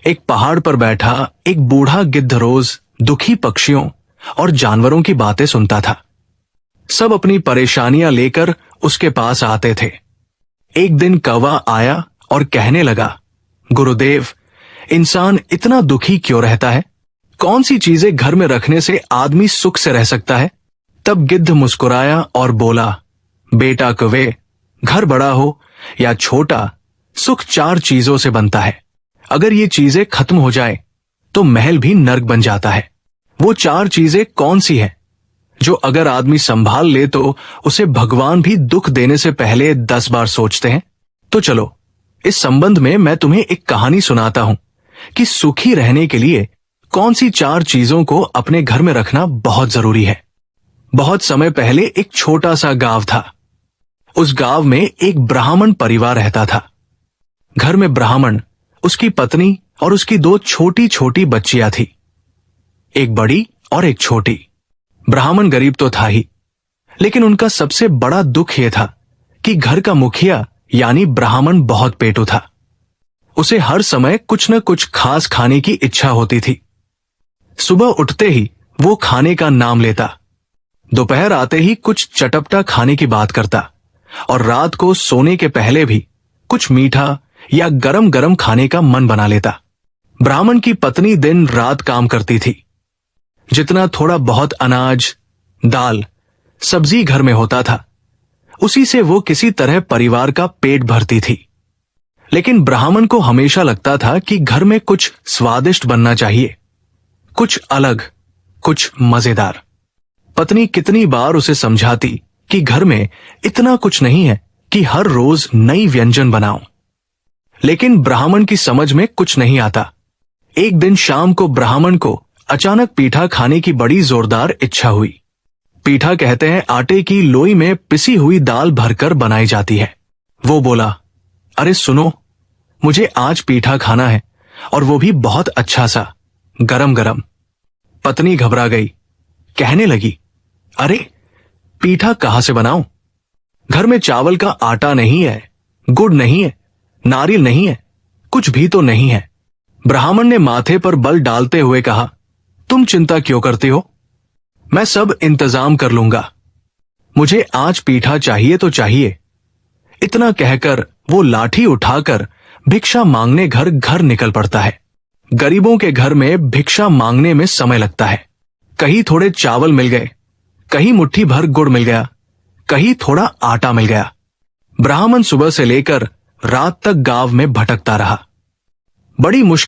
एक पहाड़ पर बैठा एक बूढ़ा गिद्ध रोज दुखी पक्षियों और जानवरों की बातें सुनता था। सब अपनी परेशानियां लेकर उसके पास आते थे। एक दिन कौवा आया और कहने लगा, गुरुदेव, इंसान इतना दुखी क्यों रहता है? कौन सी चीजें घर में रखने से आदमी सुख से रह सकता है? तब गिद्ध मुस्कुराया और बोला, बेटा कौवे, घर बड़ा हो या छोटा, सुख 4 चीजों से बनता है। अगर ये चीजें खत्म हो जाए तो महल भी नर्क बन जाता है। वो 4 चीजें कौन सी हैं जो अगर आदमी संभाल ले तो उसे भगवान भी दुख देने से पहले 10 बार सोचते हैं? तो चलो, इस संबंध में मैं तुम्हें एक कहानी सुनाता हूं कि सुखी रहने के लिए कौन सी 4 चीजों को अपने घर में रखना बहुत जरूरी है। बहुत समय पहले एक छोटा सा गांव था। उस गांव में एक ब्राह्मण परिवार रहता था। घर में ब्राह्मण, उसकी पत्नी और उसकी 2 छोटी छोटी बच्चियां थी, एक बड़ी और एक छोटी। ब्राह्मण गरीब तो था ही, लेकिन उनका सबसे बड़ा दुख यह था कि घर का मुखिया यानी ब्राह्मण बहुत पेटू था। उसे हर समय कुछ न कुछ खास खाने की इच्छा होती थी। सुबह उठते ही वो खाने का नाम लेता, दोपहर आते ही कुछ चटपटा खाने की बात करता और रात को सोने के पहले भी कुछ मीठा या गरम गरम खाने का मन बना लेता। ब्राह्मण की पत्नी दिन रात काम करती थी। जितना थोड़ा बहुत अनाज, दाल, सब्जी घर में होता था, उसी से वो किसी तरह परिवार का पेट भरती थी। लेकिन ब्राह्मण को हमेशा लगता था कि घर में कुछ स्वादिष्ट बनना चाहिए, कुछ अलग, कुछ मजेदार। पत्नी कितनी बार उसे समझाती कि घर में इतना कुछ नहीं है कि हर रोज नई व्यंजन बनाओ, लेकिन ब्राह्मण की समझ में कुछ नहीं आता। एक दिन शाम को ब्राह्मण को अचानक पीठा खाने की बड़ी जोरदार इच्छा हुई। पीठा कहते हैं आटे की लोई में पिसी हुई दाल भरकर बनाई जाती है। वो बोला, अरे सुनो, मुझे आज पीठा खाना है और वो भी बहुत अच्छा सा, गरम गरम। पत्नी घबरा गई, कहने लगी, अरे पीठा कहां से बनाऊं? घर में चावल का आटा नहीं है, गुड़ नहीं है, नारियल नहीं है, कुछ भी तो नहीं है। ब्राह्मण ने माथे पर बल डालते हुए कहा, तुम चिंता क्यों करती हो? मैं सब इंतजाम कर लूंगा। मुझे आज पीठा चाहिए तो चाहिए। इतना कहकर वो लाठी उठाकर भिक्षा मांगने घर घर निकल पड़ता है। गरीबों के घर में भिक्षा मांगने में समय लगता है। कहीं थोड़े चावल मिल गए, कहीं मुट्ठी भर गुड़ मिल गया, कहीं थोड़ा आटा मिल गया। ब्राह्मण सुबह से लेकर रात तक गांव में भटकता रहा। बड़ी मुश्किल